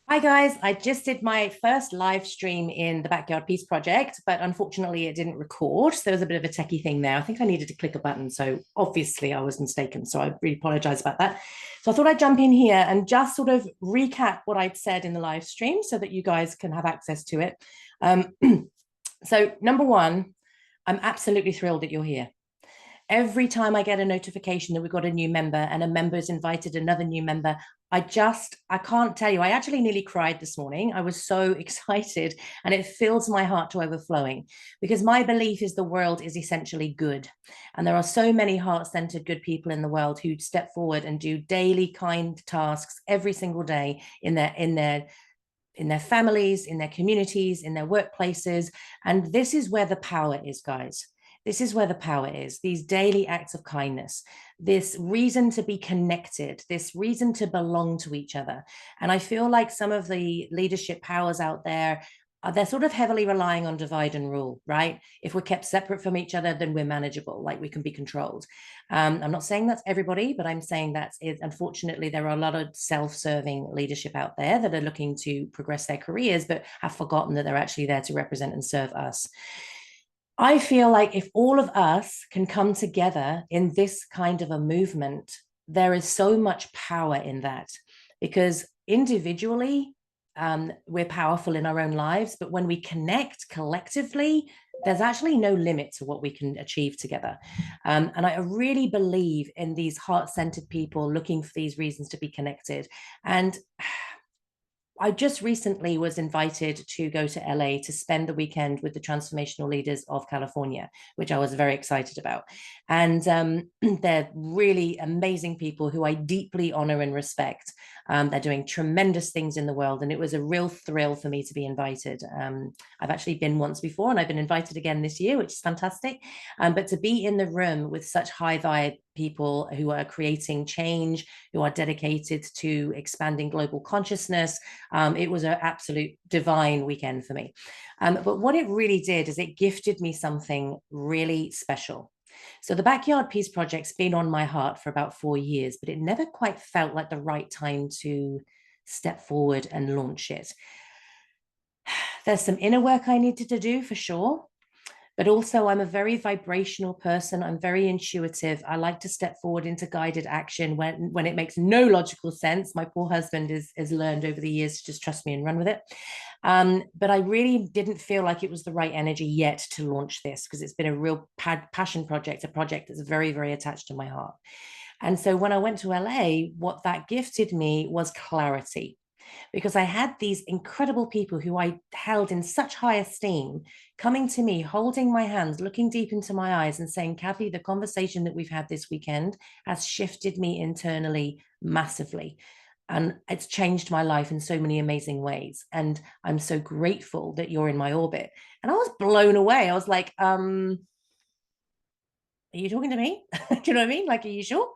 Hi guys, I just did my first live stream in the Backyard Peace Project, but unfortunately it didn't record. So there was a bit of a techie thing there. I think I needed to click a button. So obviously I was mistaken. So I really apologize about that. So I thought I'd jump in here and just sort of recap what I'd said in the live stream so that you guys can have access to it. Um, so number one, I'm absolutely thrilled that you're here. Every time I get a notification that we've got a new member and a member's invited another new member, I can't tell you. I actually nearly cried this morning. I was so excited and it fills my heart to overflowing because my belief is the world is essentially good. And there are so many heart centered good people in the world who step forward and do daily kind tasks every single day in their families, in their communities, in their workplaces. And this is where the power is, guys. This is where the power is, these daily acts of kindness, this reason to be connected, this reason to belong to each other. And I feel like some of the leadership powers out there, they're sort of heavily relying on divide and rule, right? If we're kept separate from each other, then we're manageable, like we can be controlled. I'm not saying that's everybody, but I'm saying that's it. Unfortunately, there are a lot of self-serving leadership out there that are looking to progress their careers, but have forgotten that they're actually there to represent and serve us. I feel like if all of us can come together in this kind of a movement, there is so much power in that because individually, we're powerful in our own lives, but when we connect collectively, there's actually no limit to what we can achieve together. And I really believe in these heart centered people looking for these reasons to be connected. And I just recently was invited to go to LA to spend the weekend with the transformational leaders of California, which I was very excited about. And they're really amazing people who I deeply honor and respect. They're doing tremendous things in the world, and it was a real thrill for me to be invited. I've actually been once before, and I've been invited again this year, which is fantastic. But to be in the room with such high vibe people who are creating change, who are dedicated to expanding global consciousness, it was an absolute divine weekend for me. But what it really did is it gifted me something really special. So the Backyard Peace Project's been on my heart for about 4 years, but it never quite felt like the right time to step forward and launch it. There's some inner work I needed to do for sure. But also, I'm a very vibrational person. I'm very intuitive. I like to step forward into guided action when it makes no logical sense. My poor husband has learned over the years to just trust me and run with it. But I really didn't feel like it was the right energy yet to launch this because it's been a real passion project, a project that's very, very attached to my heart. And so when I went to LA, what that gifted me was clarity because I had these incredible people who I held in such high esteem coming to me, holding my hands, looking deep into my eyes, and saying, Cathy, the conversation that we've had this weekend has shifted me internally massively. And it's changed my life in so many amazing ways. And I'm so grateful that you're in my orbit. And I was blown away. I was like, are you talking to me? Do you know what I mean? Like, are you sure?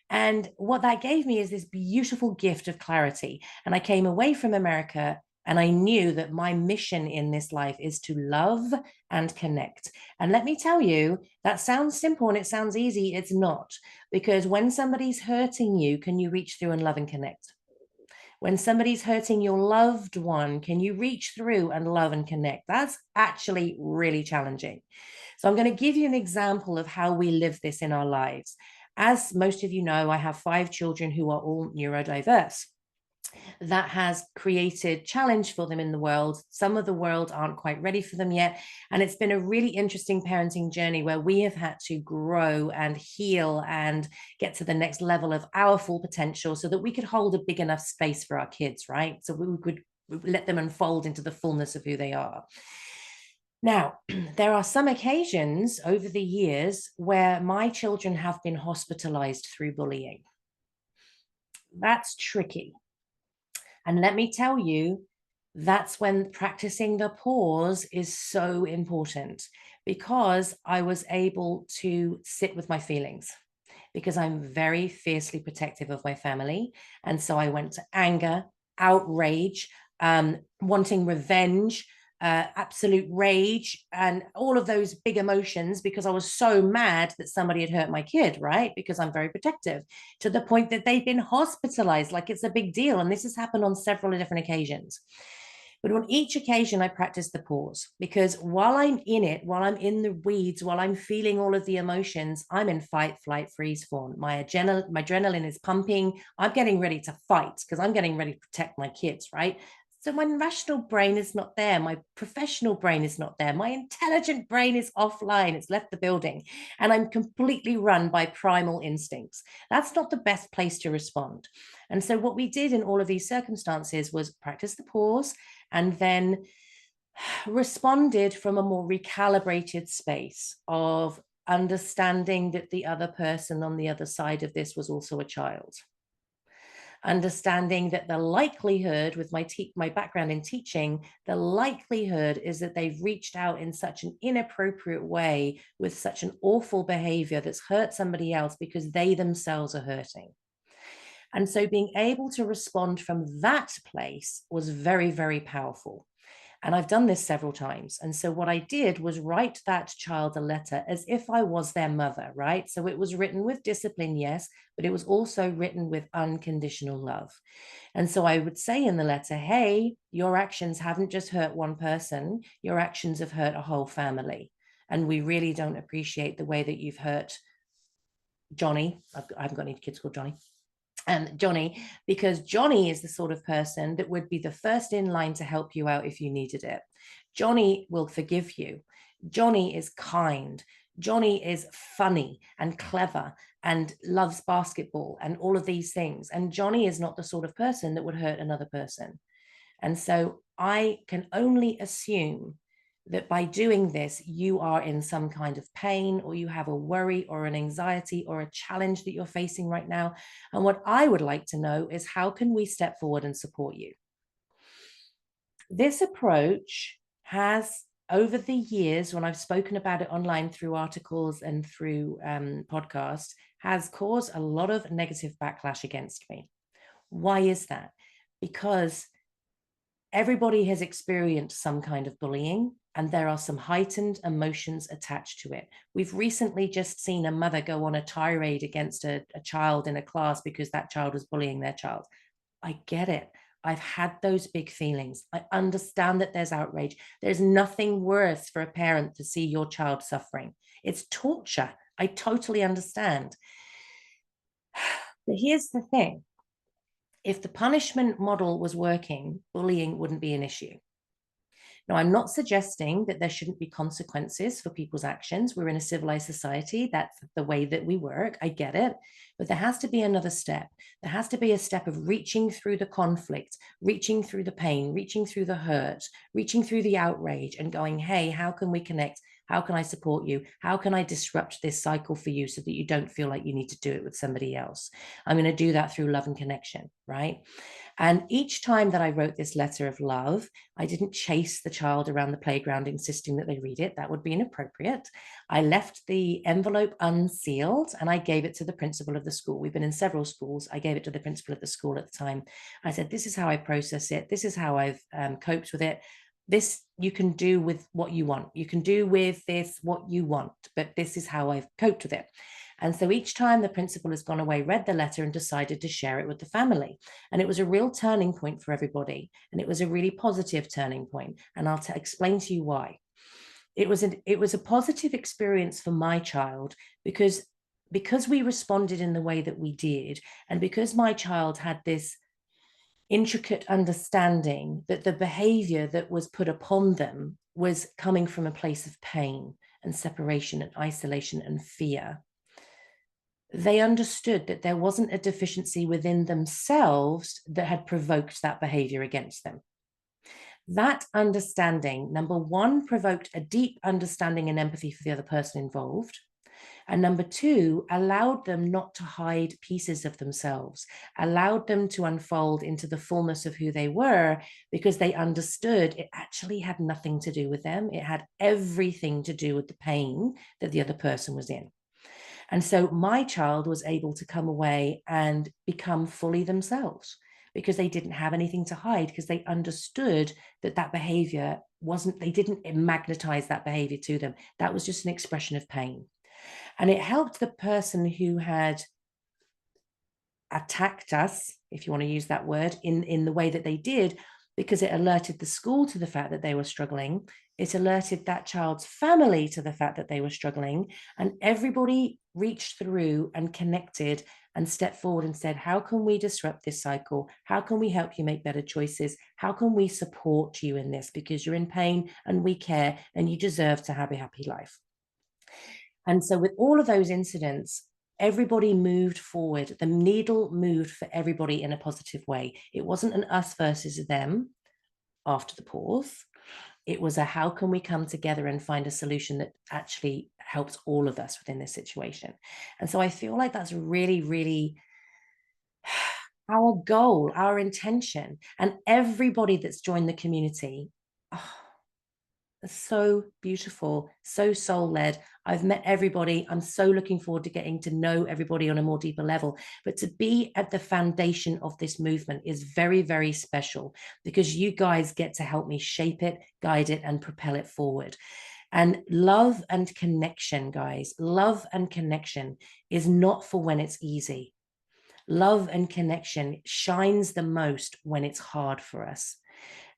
And what that gave me is this beautiful gift of clarity. And I came away from America and I knew that my mission in this life is to love and connect. And let me tell you, that sounds simple and it sounds easy. It's not. Because when somebody's hurting you, can you reach through and love and connect? When somebody's hurting your loved one, can you reach through and love and connect? That's actually really challenging. So I'm going to give you an example of how we live this in our lives. As most of you know, I have 5 children who are all neurodiverse. That has created challenge for them in the world. Some of the world aren't quite ready for them yet. And it's been a really interesting parenting journey where we have had to grow and heal and get to the next level of our full potential so that we could hold a big enough space for our kids, right? So we could let them unfold into the fullness of who they are. Now, there are some occasions over the years where my children have been hospitalized through bullying. That's tricky. And let me tell you, that's when practicing the pause is so important because I was able to sit with my feelings because I'm very fiercely protective of my family. And so I went to anger, outrage, wanting revenge, absolute rage, and all of those big emotions because I was so mad that somebody had hurt my kid, right? Because I'm very protective, to the point that they've been hospitalized like it's a big deal. And this has happened on several different occasions. But on each occasion, I practice the pause, because while I'm in it, while I'm in the weeds, while I'm feeling all of the emotions, I'm in fight, flight, freeze, fawn. My adrenaline is pumping. I'm getting ready to fight because I'm getting ready to protect my kids, right? So my rational brain is not there. My professional brain is not there. My intelligent brain is offline. It's left the building. And I'm completely run by primal instincts. That's not the best place to respond. And so what we did in all of these circumstances was practice the pause, and then responded from a more recalibrated space of understanding that the other person on the other side of this was also a child. Understanding that the likelihood, with my background in teaching, the likelihood is that they've reached out in such an inappropriate way with such an awful behavior that's hurt somebody else because they themselves are hurting. And so being able to respond from that place was very, very powerful. And I've done this several times. And so what I did was write that child a letter as if I was their mother, right? So it was written with discipline, yes, but it was also written with unconditional love. And so I would say in the letter, hey, your actions haven't just hurt one person, your actions have hurt a whole family. And we really don't appreciate the way that you've hurt Johnny. I haven't got any kids called Johnny. And Johnny, because Johnny is the sort of person that would be the first in line to help you out if you needed it. Johnny will forgive you. Johnny is kind. Johnny is funny and clever and loves basketball and all of these things. And Johnny is not the sort of person that would hurt another person. And so I can only assume that by doing this, you are in some kind of pain, or you have a worry or an anxiety or a challenge that you're facing right now. And what I would like to know is, how can we step forward and support you? This approach has, over the years, when I've spoken about it online through articles and through podcasts, has caused a lot of negative backlash against me. Why is that? Because everybody has experienced some kind of bullying, and there are some heightened emotions attached to it. We've recently just seen a mother go on a tirade against a child in a class because that child was bullying their child. I get it. I've had those big feelings. I understand that there's outrage. There's nothing worse for a parent to see your child suffering. It's torture. I totally understand. But here's the thing. If the punishment model was working, bullying wouldn't be an issue. Now, I'm not suggesting that there shouldn't be consequences for people's actions. We're in a civilized society. That's the way that we work. I get it. But there has to be another step. There has to be a step of reaching through the conflict, reaching through the pain, reaching through the hurt, reaching through the outrage, and going, hey, how can we connect? How can I support you? How can I disrupt this cycle for you so that you don't feel like you need to do it with somebody else? I'm going to do that through love and connection, right? And each time that I wrote this letter of love, I didn't chase the child around the playground insisting that they read it. That would be inappropriate. I left the envelope unsealed and I gave it to the principal of the school. We've been in several schools. I gave it to the principal of the school at the time. I said, this is how I process it. This is how I've coped with it. This you can do with what you want. You can do with this what you want, but this is how I've coped with it. And so each time the principal has gone away, read the letter and decided to share it with the family. And it was a real turning point for everybody. And it was a really positive turning point. And I'll explain to you why. It was a positive experience for my child because we responded in the way that we did, and because my child had this intricate understanding that the behavior that was put upon them was coming from a place of pain and separation and isolation and fear. They understood that there wasn't a deficiency within themselves that had provoked that behavior against them. That understanding, number one, provoked a deep understanding and empathy for the other person involved. And number two, allowed them not to hide pieces of themselves, allowed them to unfold into the fullness of who they were, because they understood it actually had nothing to do with them. It had everything to do with the pain that the other person was in. And so my child was able to come away and become fully themselves, because they didn't have anything to hide, because they understood that that behavior wasn't, they didn't magnetize that behavior to them. That was just an expression of pain. And it helped the person who had attacked us, if you want to use that word, in the way that they did, because it alerted the school to the fact that they were struggling. It alerted that child's family to the fact that they were struggling. And everybody reached through and connected and stepped forward and said, how can we disrupt this cycle? How can we help you make better choices? How can we support you in this? Because you're in pain and we care and you deserve to have a happy life. And so with all of those incidents, everybody moved forward. The needle moved for everybody in a positive way. It wasn't an us versus them after the pause. It was a how can we come together and find a solution that actually helps all of us within this situation. And so I feel like that's really, really our goal, our intention. And everybody that's joined the community, oh, so beautiful, so soul-led. I've met everybody. I'm so looking forward to getting to know everybody on a more deeper level. But to be at the foundation of this movement is very, very special, because you guys get to help me shape it, guide it, and propel it forward. And love and connection, guys, love and connection is not for when it's easy. Love and connection shines the most when it's hard for us.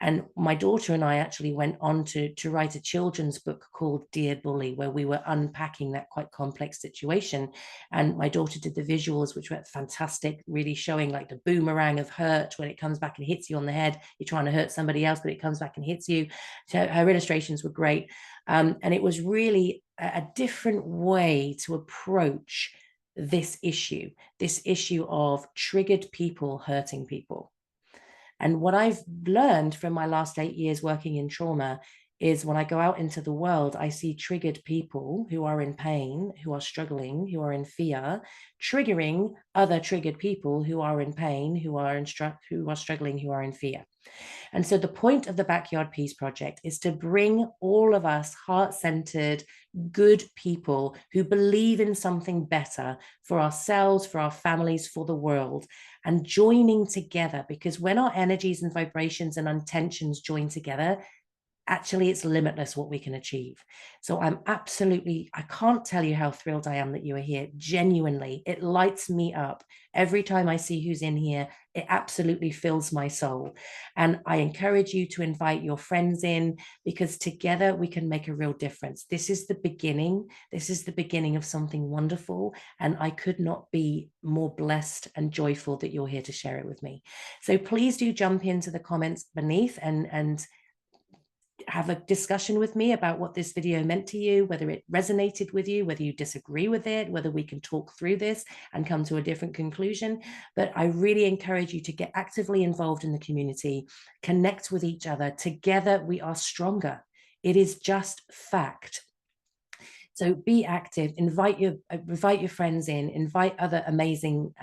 And my daughter and I actually went on to write a children's book called Dear Bully, where we were unpacking that quite complex situation. And my daughter did the visuals, which were fantastic, really showing like the boomerang of hurt when it comes back and hits you on the head. You're trying to hurt somebody else, but it comes back and hits you. So her illustrations were great. And it was really a different way to approach this issue of triggered people hurting people. And what I've learned from my last 8 years working in trauma is when I go out into the world, I see triggered people who are in pain, who are struggling, who are in fear, triggering other triggered people who are in pain, who are struggling, who are in fear. And so the point of the Backyard Peace Project is to bring all of us heart-centered, good people who believe in something better for ourselves, for our families, for the world, and joining together. Because when our energies and vibrations and intentions join together, actually it's limitless what we can achieve. So I can't tell you how thrilled I am that you are here. Genuinely, it lights me up every time I see who's in here. It absolutely fills my soul. And I encourage you to invite your friends in, because together we can make a real difference. This is the beginning. This is the beginning of something wonderful. And I could not be more blessed and joyful that you're here to share it with me. So please do jump into the comments beneath and have a discussion with me about what this video meant to you, whether it resonated with you, whether you disagree with it, whether we can talk through this and come to a different conclusion. But I really encourage you to get actively involved in the community, connect with each other. Together we are stronger. It is just fact. So be active, invite your friends in, invite other amazing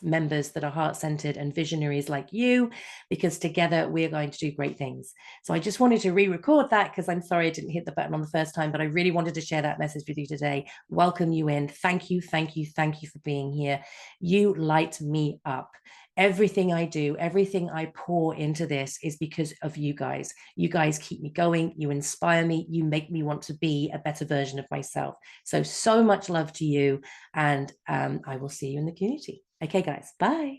members that are heart-centered and visionaries like you, because together we are going to do great things. So I just wanted to re-record that, because I'm sorry I didn't hit the button on the first time, but I really wanted to share that message with you today. Welcome you in. Thank you, thank you, thank you for being here. You light me up. Everything I do, everything I pour into this is because of you guys. You guys keep me going. You inspire me. You make me want to be a better version of myself. So much love to you. And I will see you in the community. Okay, guys, bye.